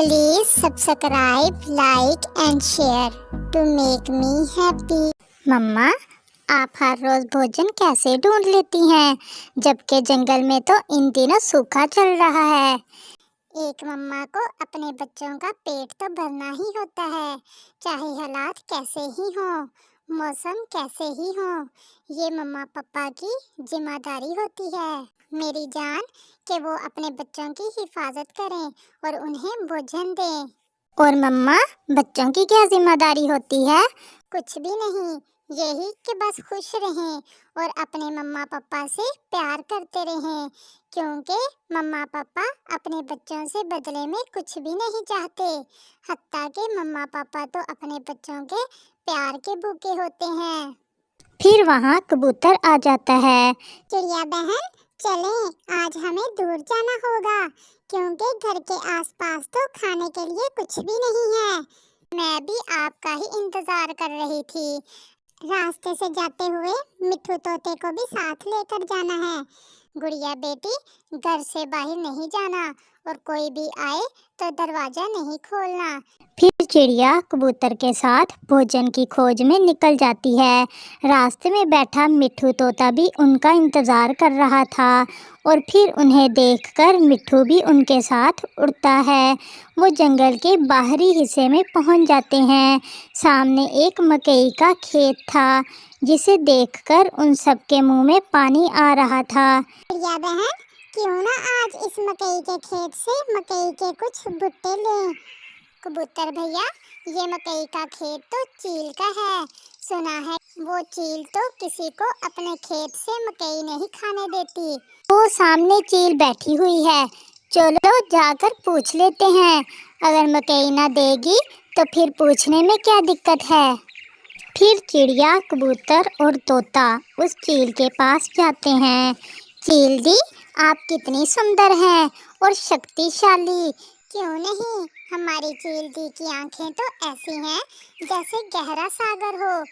Please subscribe, like and share to make me happy। मम्मा, आप हर रोज भोजन कैसे ढूंढ लेती हैं, जबकि जंगल में तो इन दिनों सूखा चल रहा है। एक मम्मा को अपने बच्चों का पेट तो भरना ही होता है, चाहे हालात कैसे ही हों, मौसम कैसे ही हो। ये मम्मा पापा की जिम्मेदारी होती है मेरी जान, कि वो अपने बच्चों की हिफाजत करें और उन्हें भोजन दें। और मम्मा, बच्चों की क्या जिम्मेदारी होती है? कुछ भी नहीं, यही कि बस खुश रहें और अपने मम्मा पापा से प्यार करते रहें, क्योंकि मम्मा पापा अपने बच्चों से बदले में कुछ भी नहीं चाहते। हत्ता के मम्मा पापा तो अपने बच्चों के प्यार के भूखे होते हैं। फिर वहाँ कबूतर आ जाता है। चिड़िया बहन, चलें, आज हमें दूर जाना होगा, क्योंकि घर के आसपास तो खाने के लिए कुछ भी नहीं है। मैं भी आपका ही इंतजार कर रही थी। रास्ते से जाते हुए मिट्ठू तोते को भी साथ लेकर जाना है। गुड़िया बेटी, घर से बाहर नहीं जाना और कोई भी आए तो दरवाजा नहीं खोलना। फिर चिड़िया कबूतर के साथ भोजन की खोज में निकल जाती है। रास्ते में बैठा मिट्ठू तोता भी उनका इंतजार कर रहा था और फिर उन्हें देखकर मिट्ठू भी उनके साथ उड़ता है। वो जंगल के बाहरी हिस्से में पहुंच जाते हैं। सामने एक मकई का खेत था, जिसे देखकर उन सबके मुंह में पानी आ रहा था। या बहन, क्यों ना आज इस मकई के खेत से मकई के कुछ भुट्टे लें। कबूतर भैया, ये मकई का खेत तो चील का है। सुना है वो चील तो किसी को अपने खेत से मकई नहीं खाने देती। वो सामने चील बैठी हुई है, चलो जाकर पूछ लेते हैं। अगर मकई ना देगी तो फिर पूछने में क्या दिक्कत है। फिर चिड़िया, कबूतर और तोता उस चील के पास जाते हैं। चील दी, आप कितनी सुंदर हैं और शक्तिशाली। क्यों नहीं, हमारी चील दी की आंखें तो ऐसी हैं जैसे गहरा सागर हो।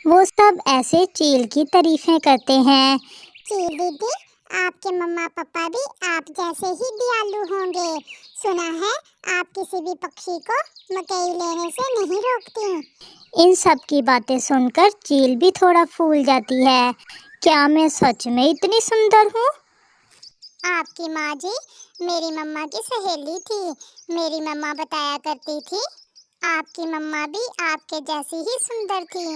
वो सब ऐसे चील की तारीफें करते हैं। चील दीदी, आपके मम्मा पापा भी आप जैसे ही दयालु होंगे। सुना है आप किसी भी पक्षी को मकई लेने से नहीं रोकती। इन सब की बातें सुनकर चील भी थोड़ा फूल जाती है। क्या मैं सच में इतनी सुंदर हूँ? आपकी माँ जी मेरी मम्मा की सहेली थी। मेरी मम्मा बताया करती थी आपकी मम्मा भी आपके जैसी ही सुंदर थी।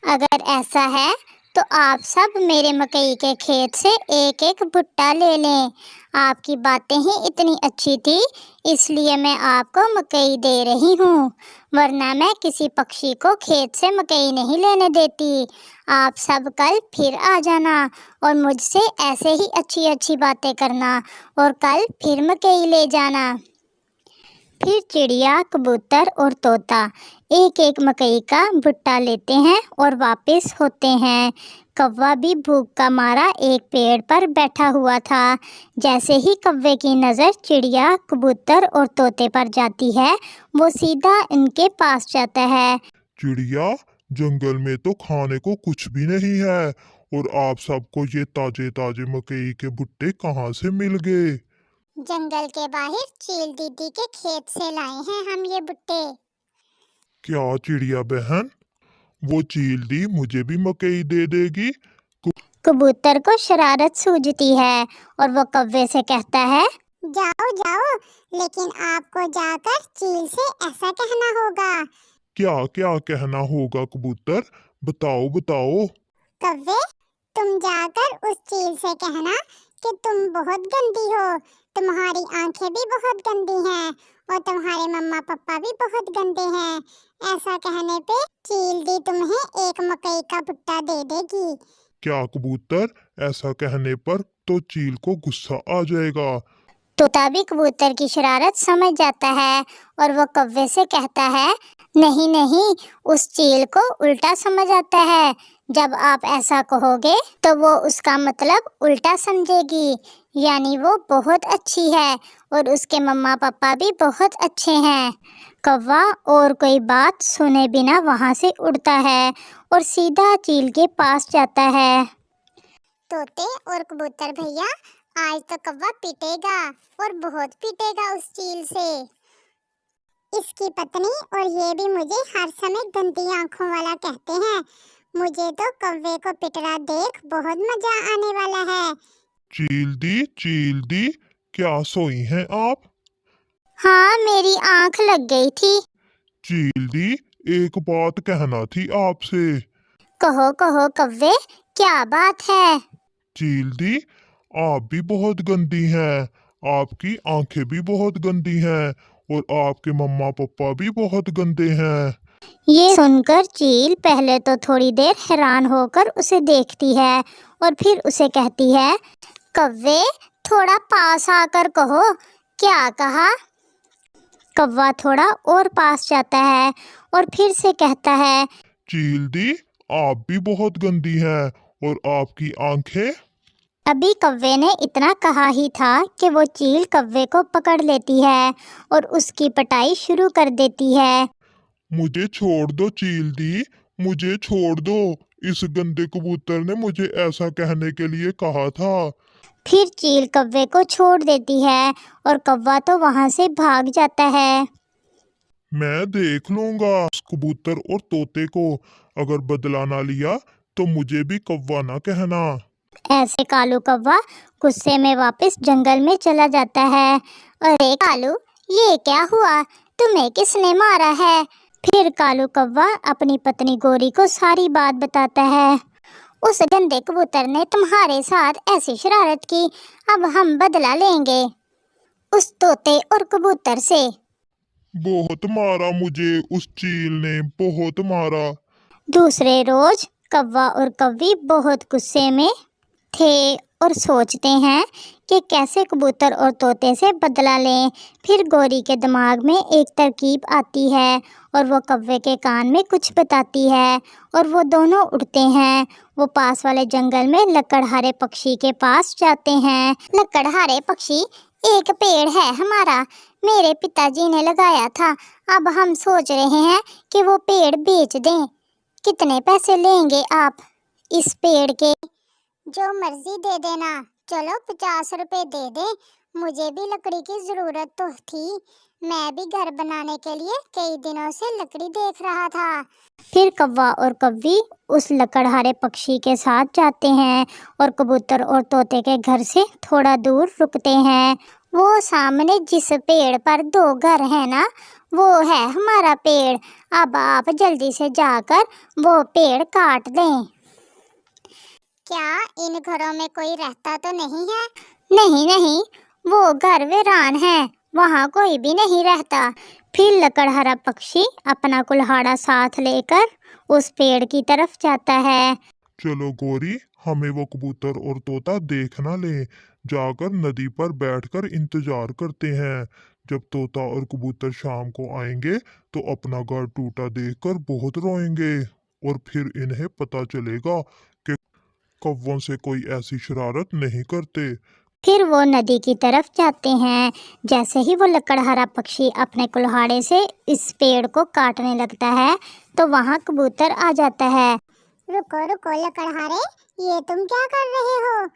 अगर ऐसा है तो आप सब मेरे मकई के खेत से एक एक भुट्टा ले लें। आपकी बातें ही इतनी अच्छी थी, इसलिए मैं आपको मकई दे रही हूँ, वरना मैं किसी पक्षी को खेत से मकई नहीं लेने देती। आप सब कल फिर आ जाना और मुझसे ऐसे ही अच्छी अच्छी बातें करना और कल फिर मकई ले जाना। फिर चिड़िया, कबूतर और तोता एक एक मकई का भुट्टा लेते हैं और वापस होते हैं। कौवा भी भूख का मारा एक पेड़ पर बैठा हुआ था। जैसे ही कौवे की नज़र चिड़िया, कबूतर और तोते पर जाती है, वो सीधा इनके पास जाता है। चिड़िया, जंगल में तो खाने को कुछ भी नहीं है और आप सबको ये ताजे ताजे मकई के भुट्टे कहाँ से मिल गए? जंगल के बाहर चील दीदी के खेत से लाए हैं हम ये भुट्टे। क्या चिड़िया बहन, वो चील दी मुझे भी मकई दे देगी? कबूतर को शरारत सूझती है और वो कौवे से कहता है, जाओ जाओ, लेकिन आपको जाकर चील से ऐसा कहना होगा। क्या क्या कहना होगा कबूतर? बताओ बताओ। कौवे, तुम जाकर उस चील से कहना कि तुम बहुत गंदी हो, तुम्हारी आंखें भी बहुत गंदी हैं और तुम्हारे मम्मा पापा भी बहुत गंदे हैं। ऐसा कहने पे चील दी तुम्हें एक मकई का भुट्टा दे देगी। क्या कबूतर, ऐसा कहने पर तो चील को गुस्सा आ जाएगा। तोता भी कबूतर की शरारत समझ जाता है और वो कौवे से कहता है, नहीं नहीं, उस चील को उल्टा समझ आता है। जब आप ऐसा कहोगे तो वो उसका मतलब उल्टा समझेगी, यानी वो बहुत अच्छी है और उसके मम्मा पापा भी बहुत अच्छे हैं। कौवा और कोई बात सुने बिना वहाँ से उड़ता है और सीधा चील के पास जाता है। तोते और कबूतर भैया, आज तो कौवा पीटेगा और बहुत पीटेगा उस चील से। इसकी पत्नी और ये भी मुझे हर समय गंदी आंखों वाला कहते हैं। मुझे तो कौवे को पिटरा देख बहुत मजा आने वाला है। चील दी, क्या सोई हैं आप? हाँ, मेरी आंख लग गई थी। चील दी, एक बात कहना थी आपसे। कहो कहो कौवे, क्या बात है? चील दी, आप भी बहुत गंदी हैं, आपकी आंखें भी बहुत गंदी हैं और आपके मम्मा पापा भी बहुत गंदे हैं। ये सुनकर चील पहले तो थोड़ी देर हैरान होकर उसे देखती है और फिर उसे कहती है, कौवे थोड़ा पास आकर कहो, क्या कहा? कौवा थोड़ा और पास जाता है और फिर से कहता है, चील दी, आप भी बहुत गंदी हैं और आपकी आंखें। अभी कौवे ने इतना कहा ही था कि वो चील कौवे को पकड़ लेती है और उसकी पिटाई शुरू कर देती है। मुझे छोड़ दो चील दी, मुझे छोड़ दो, इस गंदे कबूतर ने मुझे ऐसा कहने के लिए कहा था। फिर चील कौवे को छोड़ देती है और कौवा तो वहां से भाग जाता है। मैं देख लूंगा उस कबूतर और तोते को, अगर बदला ना लिया तो मुझे भी कौवा ना कहना। ऐसे कालू कौवा गुस्से में वापस जंगल में चला जाता है। अरे कालू, ये क्या हुआ? तुम्हें किसने मारा है? फिर कालू कौवा अपनी पत्नी गोरी को सारी बात बताता है। उस गंदे कबूतर ने तुम्हारे साथ ऐसी शरारत की, अब हम बदला लेंगे उस तोते और कबूतर से। बहुत मारा मुझे उस चील ने, बहुत मारा। दूसरे रोज कौवा और कौवी बहुत गुस्से में थे और सोचते हैं कि कैसे कबूतर और तोते से बदला लें। फिर गोरी के दिमाग में एक तरकीब आती है और वो कौवे के कान में कुछ बताती है और वो दोनों उड़ते हैं। वो पास वाले जंगल में लकड़हारे पक्षी के पास जाते हैं। लकड़हारे पक्षी, एक पेड़ है हमारा, मेरे पिताजी ने लगाया था, अब हम सोच रहे हैं कि वो पेड़ बेच दें। कितने पैसे लेंगे आप इस पेड़ के? जो मर्जी दे देना, चलो 50 रुपए दे दे। मुझे भी लकड़ी की जरूरत तो थी, मैं भी घर बनाने के लिए कई दिनों से लकड़ी देख रहा था। फिर कौवा और कौवी उस लकड़हारे पक्षी के साथ जाते हैं और कबूतर और तोते के घर से थोड़ा दूर रुकते हैं। वो सामने जिस पेड़ पर 2 घर है ना, वो है हमारा पेड़। अब आप जल्दी से जाकर वो पेड़ काट दें। क्या इन घरों में कोई रहता तो नहीं है? नहीं नहीं, वो घर वीरान है, वहाँ कोई भी नहीं रहता। फिर लकड़हारा पक्षी अपना कुल्हाड़ा साथ लेकर उस पेड़ की तरफ जाता है। चलो गोरी, हमें वो कबूतर और तोता देख ना ले, जाकर नदी पर बैठकर इंतजार करते हैं। जब तोता और कबूतर शाम को आएंगे तो अपना घर टूटा देखकर बहुत रोएंगे और फिर इन्हें पता चलेगा कि कौवों से कोई ऐसी शरारत नहीं करते। फिर वो नदी की तरफ जाते हैं। जैसे ही वो लकड़हारा पक्षी अपने कुल्हाड़े से इस पेड़ को काटने लगता है तो वहाँ कबूतर आ जाता है। रुको रुको लकड़हारे, ये तुम क्या कर रहे हो?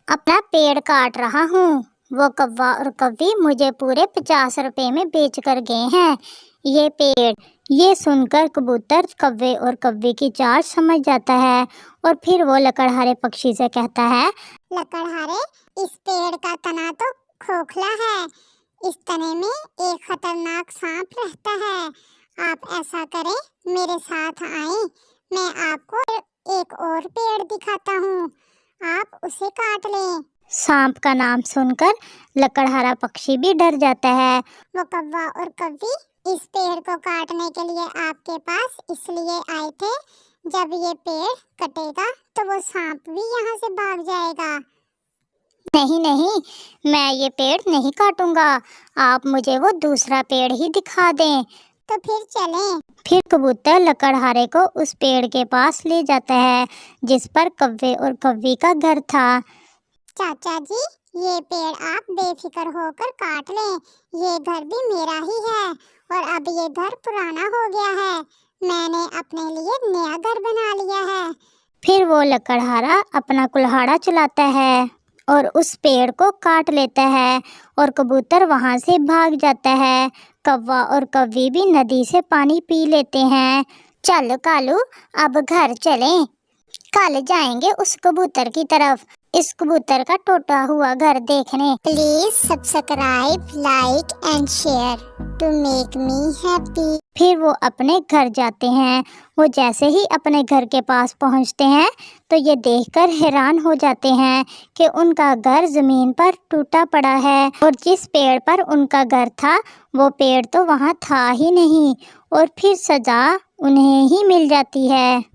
अपना पेड़ काट रहा हूँ। वो कौवा और कौवी मुझे पूरे 50 रुपए में बेच कर गए हैं ये पेड़। ये सुनकर कबूतर कौवे और कौवी की चाल समझ जाता है और फिर वो लकड़हारे पक्षी से कहता है, लकड़हारे, इस पेड़ का तना तो खोखला है, इस तने में एक खतरनाक सांप रहता है। आप ऐसा करें, मेरे साथ आएं, मैं आपको एक और पेड़ दिखाता हूँ, आप उसे काट लें। सांप का नाम सुनकर लकड़हारा पक्षी भी डर जाता है। वो कौवा और कौवी इस पेड़ को काटने के लिए आपके पास इसलिए आए थे, जब ये पेड़ कटेगा तो वो सांप भी यहाँ से भाग जाएगा। नहीं नहीं, मैं ये पेड़ नहीं काटूंगा, आप मुझे वो दूसरा पेड़ ही दिखा दें। तो फिर चलें। फिर कबूतर लकड़हारे को उस पेड़ के पास ले जाता है जिस पर कौवे और कौवी का घर था। चाचा जी, ये पेड़ आप बेफिक्र होकर काट लें, ये घर भी मेरा ही है और अब ये घर पुराना हो गया है, मैंने अपने लिए नया घर बना लिया है। फिर वो लकड़हारा अपना कुल्हाड़ा चलाता है और उस पेड़ को काट लेता है और कबूतर वहाँ से भाग जाता है। कौवा और कौवी भी नदी से पानी पी लेते हैं। चलो कालू, अब घर चलें। कल जाएंगे उस कबूतर की तरफ, इस कबूतर का टूटा हुआ घर देखने। Please subscribe, like and share to make me happy. फिर वो अपने घर जाते हैं। वो जैसे ही अपने घर के पास पहुंचते हैं तो ये देखकर हैरान हो जाते हैं कि उनका घर जमीन पर टूटा पड़ा है और जिस पेड़ पर उनका घर था वो पेड़ तो वहाँ था ही नहीं और फिर सजा उन्हें ही मिल जाती है।